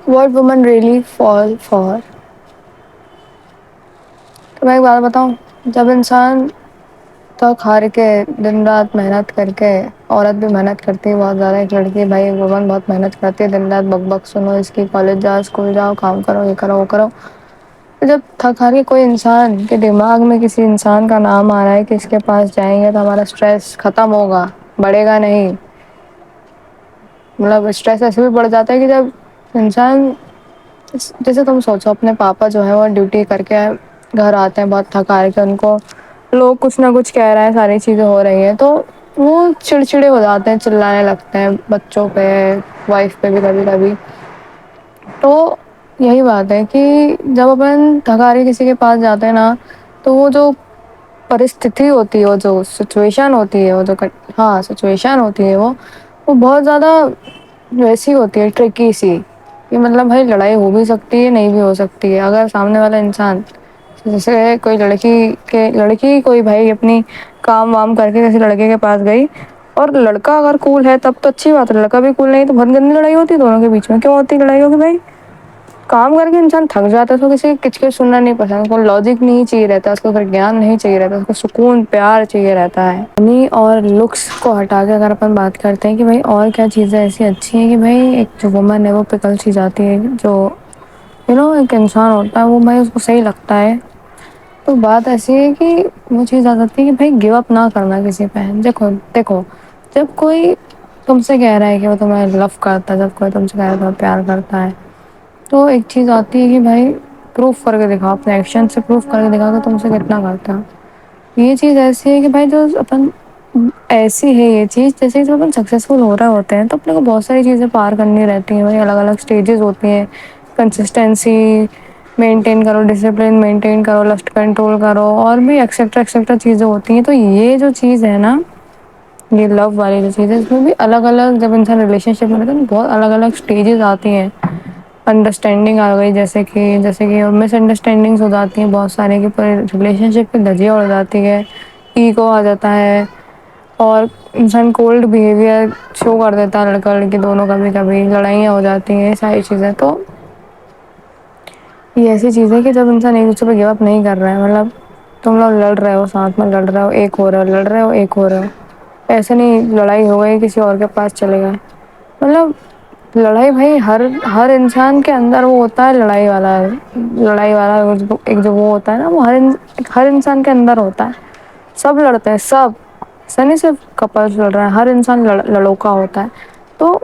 What women really fall for. تو میں ایک بات بتاؤں، جب انسان تھک ہار کے دن رات محنت کر کے، عورت بھی محنت کرتی ہے بہت زیادہ، ایک لڑکی بھائی وومن بہت محنت کرتی ہے، دن رات بک بک سنو اس کی، کالج جاؤ اسکول جاؤ کام کرو یہ کرو وہ کرو، جب تھک ہار کے کوئی انسان کے دماغ میں کسی انسان کا نام آ رہا ہے کہ اس کے پاس جائیں گے تو ہمارا اسٹریس ختم ہوگا، بڑھے گا نہیں، مطلب اسٹریس ایسے بھی بڑھ جاتا ہے کہ جب انسان، جیسے تم سوچو اپنے پاپا جو ہے وہ ڈیوٹی کر کے گھر آتے ہیں بہت تھک ہار کے، ان کو لوگ کچھ نہ کچھ کہہ رہے ہیں، ساری چیزیں ہو رہی ہیں تو وہ چڑچڑے ہو جاتے ہیں، چلانے لگتے ہیں بچوں پہ، وائف پہ بھی کبھی کبھی. تو یہی بات ہے کہ جب اپن تھک ہار کے کسی کے پاس جاتے ہیں نا، تو وہ جو پرستھتی ہوتی ہے، وہ جو سچویشن ہوتی ہے، وہ جو سچویشن ہوتی ہے، وہ بہت زیادہ ویسی ہوتی ہے، ٹرکی سی، کہ مطلب بھائی لڑائی ہو بھی سکتی ہے نہیں بھی ہو سکتی ہے. اگر سامنے والا انسان، جیسے کوئی لڑکی کوئی بھائی اپنی کام وام کر کے کسی لڑکے کے پاس گئی، اور لڑکا اگر کول ہے تب تو اچھی بات ہے، لڑکا بھی کول نہیں تو بہت گندی لڑائی ہوتی ہے دونوں کے بیچ میں. کیوں ہوتی لڑائی ہوگی بھائی؟ کام کر کے انسان تھک جاتا ہے تو کسی کی کچ کچ سننا نہیں پسند، اس کو لاجک نہیں چاہیے رہتا، اس کو پھر گیان نہیں چاہیے رہتا، اس کو سکون پیار چاہیے رہتا ہے. منی اور لکس کو ہٹا کے اگر اپن بات کرتے ہیں کہ بھائی اور کیا چیزیں ایسی اچھی ہیں کہ بھائی ایک جو وومن ہے وہ پکل سی جاتی ہے، جو ایک انسان ہوتا ہے وہ بھائی اس کو صحیح لگتا ہے. تو بات ایسی ہے کہ وہ چیز آ جاتی ہے کہ بھائی گیو اپ نہ کرنا کسی پہ. دیکھو جب کوئی تم سے کہہ رہا ہے کہ وہ تمہیں لو کرتا ہے، جب کوئی تم سے کہہ رہا ہے تمہیں پیار کرتا ہے، تو ایک چیز آتی ہے کہ بھائی پروف کر کے دکھاؤ، اپنے ایکشن سے پروف کر کے دکھاؤ کہ تم سے کتنا کرتا ہے. یہ چیز ایسی ہے کہ بھائی جو اپن ایسی ہے یہ چیز، جیسے جب اپن سکسیزفل ہو رہے ہوتے ہیں تو اپنے کو بہت ساری چیزیں پار کرنی رہتی ہیں، وہی الگ الگ اسٹیجز ہوتی ہیں. کنسسٹینسی مینٹین کرو، ڈسپلن مینٹین کرو، لسٹ کنٹرول کرو، اور بھی ایکسیٹرا ایکسیٹرا چیزیں ہوتی ہیں. تو یہ جو چیز ہے نا، یہ لو والی جو چیز ہے، اس میں بھی الگ الگ، جب انسان ریلیشن شپ میں رہتا ہے بہت الگ الگ اسٹیجز آتی ہیں. انڈرسٹینڈنگ آ گئی، جیسے کہ مس انڈرسٹینڈنگس ہو جاتی ہیں بہت سارے، کہ پورے ریلیشن شپ پہ دھجیاں اڑ جاتی ہے، ایگو آ جاتا ہے، اور انسان کولڈ بیہیویئر شو کر دیتا ہے، لڑکا لڑکی دونوں، کبھی کبھی لڑائیاں ہو جاتی ہیں، ساری چیزیں. تو یہ ایسی چیز ہے کہ جب انسان ایک دوسرے پہ گیو اپ نہیں کر رہا ہے، مطلب تم لوگ لڑ رہے ہو، ساتھ میں لڑ رہے ہو، ایک ہو رہے ہو، لڑ رہے ہو ایک ہو رہے ہو، ایسے نہیں لڑائی ہو گئی کسی اور کے پاس چلے گئے. مطلب لڑائی بھائی ہر انسان کے اندر وہ ہوتا ہے، لڑائی والا ایک جو وہ ہوتا ہے نا، وہ ہر انسان کے اندر ہوتا ہے. سب لڑتے ہیں، سب، ایسا نہیں صرف کپلز لڑ رہے ہیں، ہر انسان لڑوکا ہوتا ہے. تو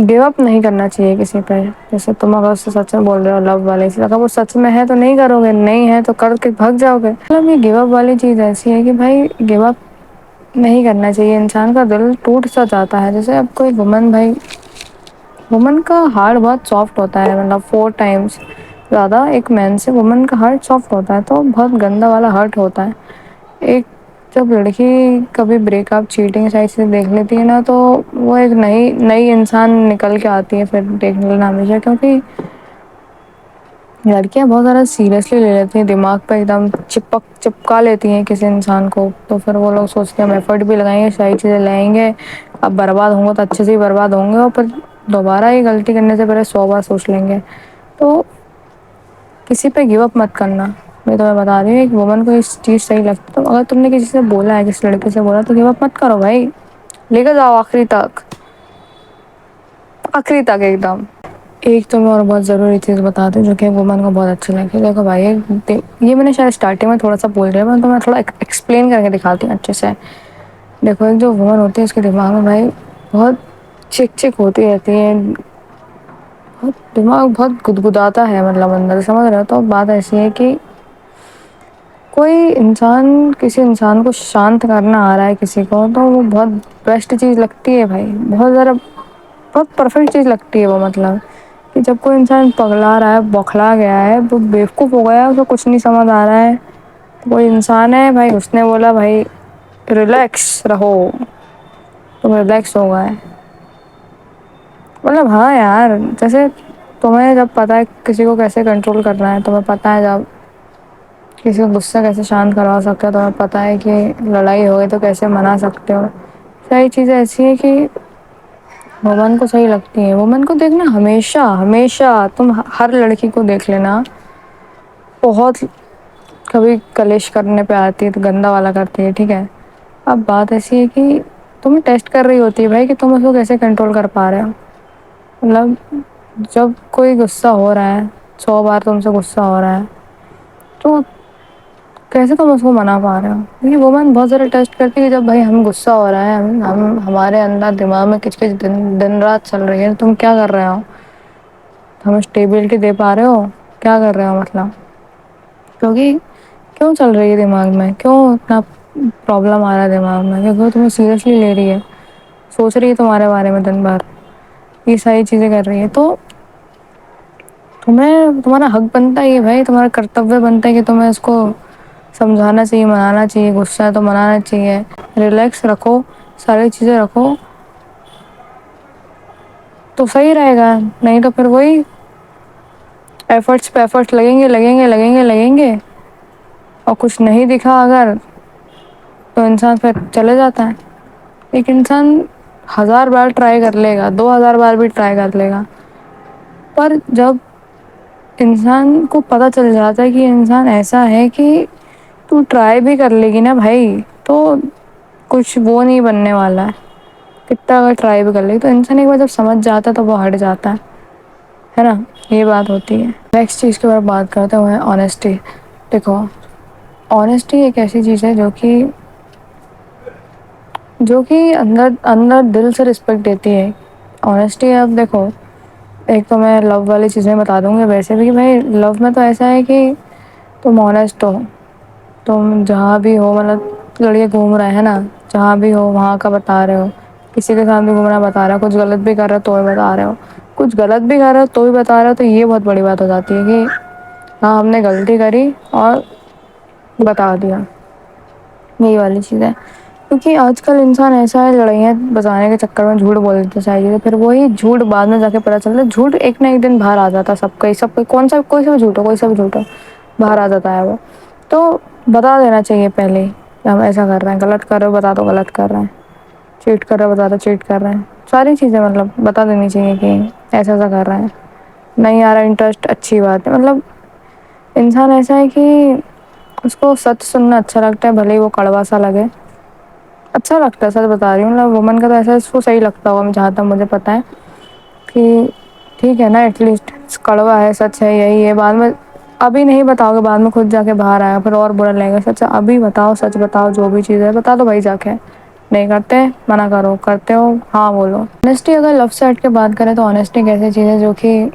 گیو اپ نہیں کرنا چاہیے کسی پہ. جیسے تم اگر اس سے سچ میں بول رہے ہو لو والے سے، اگر وہ سچ میں ہے تو نہیں کرو گے، نہیں ہے تو کر کے بھگ جاؤ گے. مطلب یہ گیو اپ والی چیز ایسی ہے کہ بھائی گیو اپ نہیں کرنا چاہیے. انسان کا دل ٹوٹ سا جاتا ہے. جیسے اب کوئی وومن کا ہارٹ بہت سافٹ ہوتا ہے، مطلب 4 times زیادہ ایک مین سے وومن کا ہارٹ سافٹ ہوتا ہے، تو بہت گندا والا ہارٹ ہوتا ہے. ایک جب لڑکی کبھی بریک اپ چیٹنگ سائڈ سے دیکھ لیتی ہے نا، تو وہ ایک نئی انسان نکل کے آتی ہے پھر دیکھنے لینا ہمیشہ. کیونکہ لڑکیاں بہت زیادہ سیریسلی لے لیتی ہیں، دماغ پہ ایک دم چپکا لیتی ہیں کسی انسان کو. تو پھر وہ لوگ سوچتے ہیں ہم ایفرٹ بھی لگائیں گے، ساری چیزیں لائیں گے، اب برباد ہوں گے تو اچھے سے ہی برباد ہوں گے، اور پھر دوبارہ یہ غلطی کرنے سے پہلے 100 بار سوچ لیں گے. تو کسی پہ گیو اپ مت کرنا. میں تمہیں بتا رہی ہوں ایک وومن کو اس چیز صحیح لگتا ہے، تو اگر تم نے کسی سے بولا ہے، کسی لڑکے سے بولا، تو گیو اپ مت کرو بھائی، لے کے جاؤ آخری تک ایک دم. ایک تو میں اور بہت ضروری چیز بتا دوں جو کہ وومن کو بہت اچھی لگتی ہے. دیکھو بھائی، یہ میں نے شاید اسٹارٹنگ میں تھوڑا سا بول دیا، تو میں تھوڑا ایکسپلین کر کے دکھاتی ہوں اچھے سے. دیکھو ایک جو وومن ہوتی ہے اس کے دماغ میں بھائی بہت چک ہوتی رہتی ہے، دماغ بہت گدگداتا ہے، مطلب اندر، سمجھ رہے ہو. تو بات ایسی ہے کہ کوئی انسان کسی انسان کو شانت کرنا آ رہا ہے کسی کو، تو وہ بہت بیسٹ چیز لگتی ہے بھائی، بہت پرفیکٹ چیز لگتی ہے وہ. مطلب کہ جب کوئی انسان پگلا رہا ہے، بوکھلا گیا ہے، وہ بیوقوف ہو گیا ہے، اسے کچھ نہیں سمجھ آ رہا ہے، کوئی انسان ہے بھائی، اس نے بولا بھائی ریلیکس رہو، تم ریلیکس ہو گئے. مطلب ہاں یار، جیسے تمہیں جب پتا ہے کسی کو کیسے کنٹرول کرنا ہے، تمہیں پتا ہے جب کسی کو غصہ کیسے شانت کروا سکتے ہو، تمہیں پتا ہے کہ لڑائی ہوئے تو کیسے منا سکتے ہو. ساری چیزیں ایسی ہیں کہ وومن کو صحیح لگتی ہے، وومن کو دیکھنا ہمیشہ ہمیشہ تم ہر لڑکی کو دیکھ لینا، بہت کبھی کلیش کرنے پہ آتی ہے تو گندا والا کرتی ہے، ٹھیک ہے؟ اب بات ایسی ہے کہ تمہیں ٹیسٹ کر رہی ہوتی ہے بھائی کہ تم اس کو کیسے کنٹرول کر پا رہے ہو، مطلب جب کوئی غصہ ہو رہا ہے، 100 بار تم سے غصہ ہو رہا ہے تو کیسے تم اس کو منا پا رہے ہو؟ کیونکہ وومن بہت زیادہ ٹیسٹ کرتی ہے کہ جب بھائی ہم غصہ ہو رہا ہے، ہمارے اندر دماغ میں کچ کچ دن رات چل رہی ہے، تم کیا کر رہے ہو؟ ہمیں اسٹیبلٹی دے پا رہے ہو؟ کیا کر رہے ہو مطلب؟ کیونکہ کیوں چل رہی ہے دماغ میں، کیوں اتنا پرابلم آ رہا ہے دماغ میں، کیونکہ وہ تمہیں سیریسلی لے رہی ہے، سوچ رہی ہے تمہارے بارے میں دن بھر، یہ ساری چیزیں کر رہی ہے، تو تمہارا حق بنتا ہے بھائی، تمہارا کرتویہ بنتا ہے کہ تمہیں اس کو سمجھانا چاہیے، منانا چاہیے، غصہ ہے تو منانا چاہیے، ریلیکس رکھو، ساری چیزیں رکھو تو صحیح رہے گا، نہیں تو پھر وہی ایفرٹس پہ ایفرٹس لگیں گے لگیں گے لگیں گے لگیں گے اور کچھ نہیں دکھا اگر تو انسان پھر چلے جاتا ہے۔ ایک انسان 1000 بار ٹرائی کر لے گا، 2000 بار بھی ٹرائی کر لے گا، پر جب انسان کو پتہ چل جاتا ہے کہ انسان ایسا ہے کہ تو ٹرائی بھی کر لے گی نا بھائی تو کچھ وہ نہیں بننے والا ہے، کتنا اگر ٹرائی بھی کر لے تو انسان ایک بار جب سمجھ جاتا ہے تو وہ ہٹ جاتا ہے نا، یہ بات ہوتی ہے۔ نیکسٹ چیز کے بارے بات کرتے ہیں آنیسٹی۔ دیکھو آنیسٹی ایک ایسی چیز ہے جو کہ اندر اندر دل سے رسپیکٹ دیتی ہے آنیسٹی۔ اب دیکھو ایک تو میں لو والی چیزیں بتا دوں گی، ویسے بھی کہ بھائی لو میں تو ایسا ہے کہ تم آنیسٹ ہو، تم جہاں بھی ہو، مطلب لڑکے گھوم رہے ہیں نا، جہاں بھی ہو وہاں کا بتا رہے ہو، کسی کے ساتھ بھی گھومنا بتا رہے ہو، کچھ غلط بھی کر رہے ہو تو بھی بتا رہے ہو، کچھ غلط بھی کر رہے ہو تو بھی بتا رہے ہو، تو یہ بہت بڑی بات ہو جاتی ہے کہ ہاں ہم نے غلطی کری اور بتا دیا، یہی والی چیز ہے۔ کیونکہ آج کل انسان ایسا ہے، لڑائیاں بجانے کے چکر میں جھوٹ بول دیتے چاہیے، پھر وہی جھوٹ بعد میں جا کے پتا چلتا ہے، جھوٹ ایک نہ ایک دن باہر آ جاتا ہے، سب کا کون سا کوئی سا بھی جھوٹ ہو، کوئی سا بھی جھوٹ ہو باہر آ جاتا ہے وہ، تو بتا دینا چاہیے پہلے ہی کہ ہم ایسا کر رہے ہیں، غلط کر رہے ہو بتا دو غلط کر رہے ہیں، چیٹ کر رہے ہو بتا دو چیٹ کر رہے ہیں، ساری چیزیں مطلب بتا دینی چاہیے کہ ایسا ایسا کر رہے ہیں، نہیں آ رہا انٹرسٹ، اچھی بات ہے۔ مطلب انسان ایسا ہے کہ اس کو سچ سننا اچھا لگتا ہے، بھلے ہی وہ کڑوا سا لگے، اچھا لگتا ہے، سچ بتا رہی ہوں، مطلب وومن کا تو ایسا اس کو صحیح لگتا ہوگا جہاں تک مجھے پتا ہے کہ ٹھیک ہے نا، ایٹ لیسٹ کڑوا ہے، سچ ہے، یہی ہے، بعد میں ابھی نہیں بتاؤ گے بعد میں خود جا کے باہر آیا پھر اور برا لگے گا، سچ ابھی بتاؤ، سچ بتاؤ، جو بھی چیز ہے بتا دو بھائی جا کے، نہیں کرتے منع کرو، کرتے ہو ہاں بولو۔ آنیسٹی اگر لو سے ہٹ کے بات کریں تو آنیسٹی ایک ایسی چیز ہے جو کہ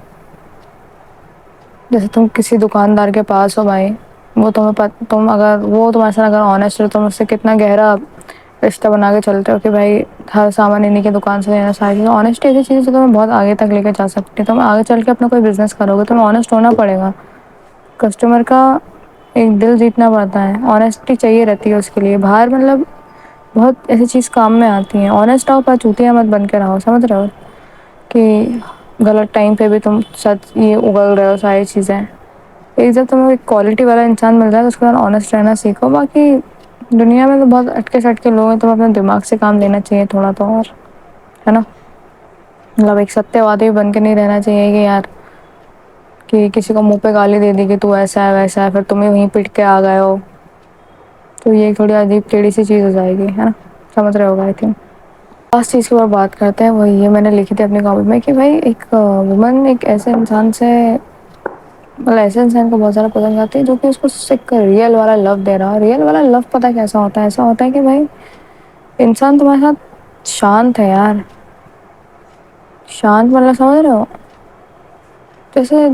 جیسے تم کسی دکاندار کے پاس ہو بھائی، وہ تم اگر وہ تمہارے ساتھ اگر آنیسٹ ہو، تم اس سے کتنا گہرا رشتہ بنا کے چلتے ہو کہ بھائی ہر سامان انہیں کی دکان سے لینا، ساری چیزیں آنیسٹی ایسی چیز ہے جو تمہیں بہت آگے تک لے کے جا سکتی ہے، تم آگے چل کے اپنا کوئی بزنس کرو گے تمہیں آنیسٹ ہونا پڑے گا، کسٹمر کا ایک دل جیتنا پڑتا ہے، آنیسٹی چاہیے رہتی ہے اس کے لیے، باہر مطلب بہت ایسی چیز کام میں آتی ہیں، آنیسٹ رہو پر چوتیا مت بن کے رہو، سمجھ رہے ہو کہ غلط ٹائم پہ بھی تم سچ یہ اگل رہے ہو ساری چیزیں، ایک جب تمہیں ایک کوالٹی والا انسان مل جائے تو اس کے بعد آنیسٹ رہنا سیکھو۔ باقی دنیا میں تو بہت اٹکے سٹکے لوگ ہیں، تمہیں اپنے دماغ سے کام لینا چاہیے تھوڑا تو، اور ہے نا، مطلب ایک ستیہ وادی بن کے نہیں رہنا چاہیے کہ یار کہ کسی کو منہ پہ گالی دے دی کہ تو ایسا ہے ویسا ہے، پھر تمہیں وہیں پٹ کے آ گئے ہو، تو یہ تھوڑی عجیب ٹیڑھی سی چیز ہو جائے گی، ہے نا، سمجھ رہے ہوگا آئی تھنک۔ لاسٹ چیز کے اوپر بات کرتے ہیں، وہ یہ میں نے لکھی تھی اپنی کاپی میں کہ بھائی ایک وومن ایک ایسے انسان سے، مطلب ایسے انسان کو بہت زیادہ پسند آتی ہے جو کہ اس کو ایک ریئل والا لو دے رہا ہے، ریئل والا لو پتہ کیسا ہوتا ہے، ایسا ہوتا ہے کہ بھائی انسان تمہارے ساتھ شانت ہے یار، شانت مطلب سمجھ رہے ہو، جیسے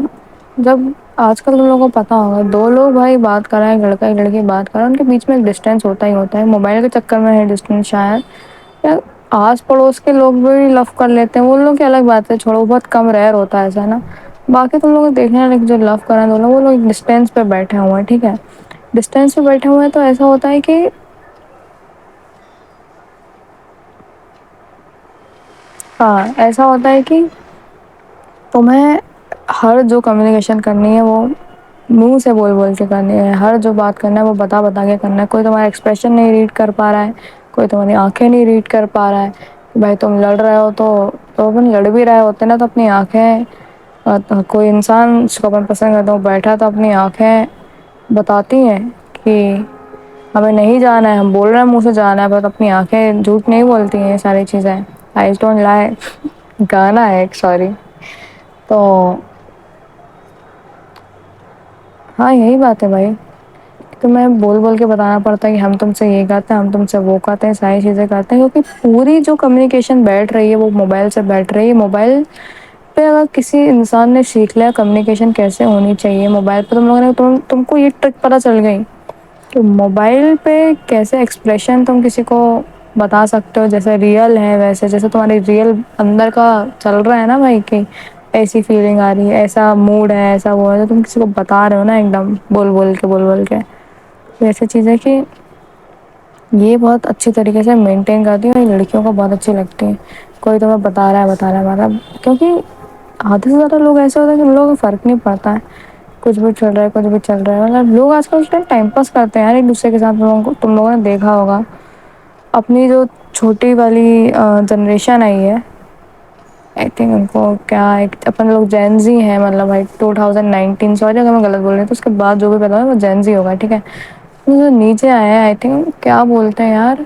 جب آج کل تم لوگوں کو پتا ہوگا دو لوگ بھائی بات کر رہے ہیں، لڑکا ایک لڑکی بات کر رہے ہیں، ان کے بیچ میں ایک ڈسٹینس ہوتا ہی ہوتا ہے، موبائل کے چکر میں ہے ڈسٹینس شاید، یا آس پڑوس کے لوگ بھی لو کر لیتے ہیں، وہ لوگ کی الگ بات ہے، چھوڑو بہت کم ریئر ہوتا ہے ایسا نا، باقی تم لوگ دیکھنے والے جو لو کر رہے ہیں دونوں وہ لوگ ڈسٹینس پہ بیٹھے ہوئے ہیں، ٹھیک ہے، ڈسٹینس پہ بیٹھے ہوئے ہیں تو ایسا ہوتا ہے کہ ہاں ایسا ہوتا ہے کہ تمہیں ہر جو کمیونیکیشن کرنی ہے وہ منہ سے بول بول کے کرنی ہے، ہر جو بات کرنا ہے وہ بتا بتا کے کرنا ہے، کوئی تمہارا ایکسپریشن نہیں ریڈ کر پا رہا ہے، کوئی تمہاری آنکھیں نہیں ریڈ کر پا رہا ہے، کہ بھائی تم لڑ رہے ہو تو اپن لڑ بھی رہے ہوتے نا تو اپنی آنکھیں، کوئی انسان اس کو اپن پسند کرتا ہوں بیٹھا تو اپنی آنکھیں بتاتی ہیں کہ ہمیں نہیں جانا ہے، ہم بول رہے ہیں منہ سے جانا ہے بٹ اپنی آنکھیں جھوٹ نہیں بولتی ہیں، یہ ساری چیزیں آئیز ڈونٹ لائی گانا ہے ایک، سوری. تو ہاں یہی بات ہے بھائی، تو میں بول بول کے بتانا پڑتا ہے کہ ہم تم سے یہ کہتے ہیں، ہم تم سے وہ کہتے ہیں، ساری چیزیں کرتے ہیں کیونکہ پوری جو کمیونیکیشن بیٹھ رہی ہے وہ موبائل سے بیٹھ رہی ہے. موبائل پہ اگر کسی انسان نے سیکھ لیا کمیونیکیشن کیسے ہونی چاہیے موبائل پہ، تم لوگوں نے تم کو یہ ٹرک پتہ چل گئی کہ موبائل پہ کیسے ایکسپریشن تم کسی کو بتا سکتے ہو جیسے ریئل ہے، ویسے جیسے تمہاری ریئل اندر کا چل رہا ہے نا بھائی، کہ ایسی فیلنگ آ رہی ہے، ایسا موڈ ہے، ایسا وہ ہے، تم کسی کو بتا رہے ہو نا ایک دم بول بول کے بول بول کے. تو ایسی چیز ہے کہ یہ بہت اچھی طریقے سے مینٹین کرتی ہے، لڑکیوں کو بہت اچھی لگتی ہے. کوئی تمہیں بتا رہا ہے کیونکہ آدھے سے زیادہ لوگ ایسے ہوتے ہیں کہ ان لوگوں کو فرق نہیں پڑتا ہے، کچھ بھی چل رہا ہے کچھ بھی چل رہا ہے. مطلب لوگ آج کل ٹائم پاس کرتے ہیں یار ایک دوسرے کے ساتھ. تم لوگوں نے دیکھا ہوگا اپنی جو چھوٹی والی جنریشن آئی ہے، آئی تھنک ان کو کیا اپن لوگ جینزی ہیں، مطلب 2019، سوری اگر میں غلط بول رہی ہوں تو اس کے بعد جو بھی پیدا ہوا وہ جینزی ہوگا، ٹھیک ہے. جو نیچے آئے ہیں آئی تھنک کیا بولتے ہیں یار،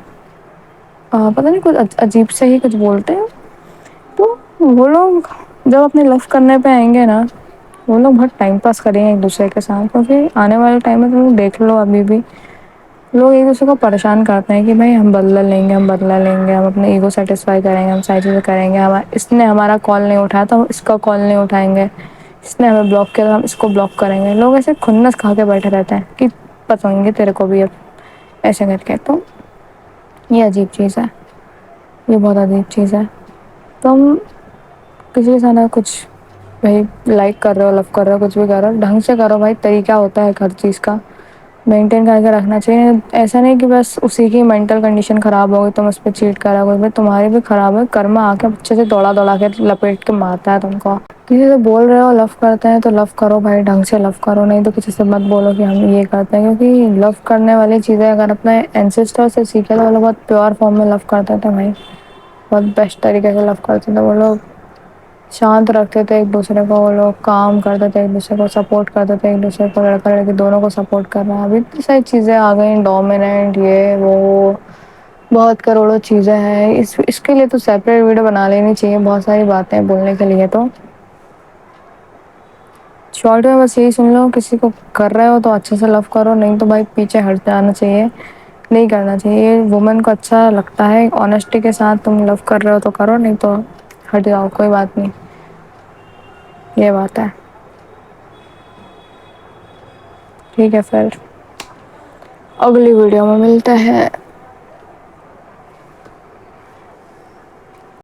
پتہ نہیں کچھ عجیب سے ہی کچھ بولتے ہیں. تو وہ لوگ جب اپنے لو کرنے پہ آئیں گے نا، وہ لوگ بہت ٹائم پاس کریں گے ایک دوسرے کے ساتھ. کیونکہ آنے والے ٹائم میں تم دیکھ لو ابھی بھی لوگ ایک دوسرے کو پریشان کرتے ہیں کہ بھائی ہم بدلا لیں گے، ہم بدلا لیں گے، ہم اپنے ایگو سیٹسفائی کریں گے، ہم ساری چیزیں کریں گے. اس نے ہمارا کال نہیں اٹھایا تو ہم اس کا کال نہیں اٹھائیں گے، اس نے ہمیں بلاک کیا تو ہم اس کو بلاک کریں گے. لوگ ایسے کھنس کھا کے بیٹھے رہتے ہیں کہ پسند گے تیرے کو بھی اب ایسے کر کے. تو یہ عجیب چیز ہے، یہ بہت عجیب چیز ہے. تم کسی کے سامنے کچھ بھائی لائک کر رہے ہو، لو کر رہے ہو، کچھ بھی کر رہے ہو ڈھنگ سے کرو بھائی. طریقہ ہوتا ہے ہر چیز کا، مینٹین کر کے رکھنا چاہیے. ایسا نہیں کہ بس اسی کی مینٹل کنڈیشن خراب ہوگی تم اس پہ چیٹ کرا گے، تمہاری بھی خراب ہے. کرما آ کے اچھے سے دوڑا دوڑا کے لپیٹ کے مارتا ہے تم کو. کسی سے بول رہے ہو لو کرتے ہیں تو لو کرو بھائی، ڈھنگ سے لو کرو. نہیں تو کسی سے مت بولو کہ ہم یہ کرتے ہیں، کیونکہ لو کرنے والی چیزیں اگر اپنے اینسسٹر سے سیکھے تو وہ لوگ بہت پیور فارم میں لو کرتے تھے بھائی، بہت بیسٹ طریقے سے لو کرتے تھے. وہ لوگ شانت رکھتے تھے ایک دوسرے کو، وہ لوگ کام کرتے تھے ایک دوسرے کو، سپورٹ کرتے تھے ایک دوسرے کو، لڑکا لڑکی دونوں کو سپورٹ کر رہے ہیں. ابھی اتنی ساری چیزیں آ گئی، ڈومیننٹ یہ وہ بہت کروڑوں چیزیں ہیں. اس کے لیے تو سیپریٹ ویڈیو بنا لینی چاہیے، بہت ساری باتیں بولنے کے لیے. تو شارٹ میں بس یہی سن لو، کسی کو کر رہے ہو تو اچھے سے لو کرو، نہیں تو بھائی پیچھے ہٹ جانا چاہیے، نہیں کرنا چاہیے. وومن کو اچھا لگتا ہے آنیسٹی کے ساتھ تم لو کر رہے ہو تو کرو، نہیں تو ہٹ جاؤ، کوئی بات نہیں. یہ بات ہے. ٹھیک ہے پھر اگلی ویڈیو میں ملتے ہیں.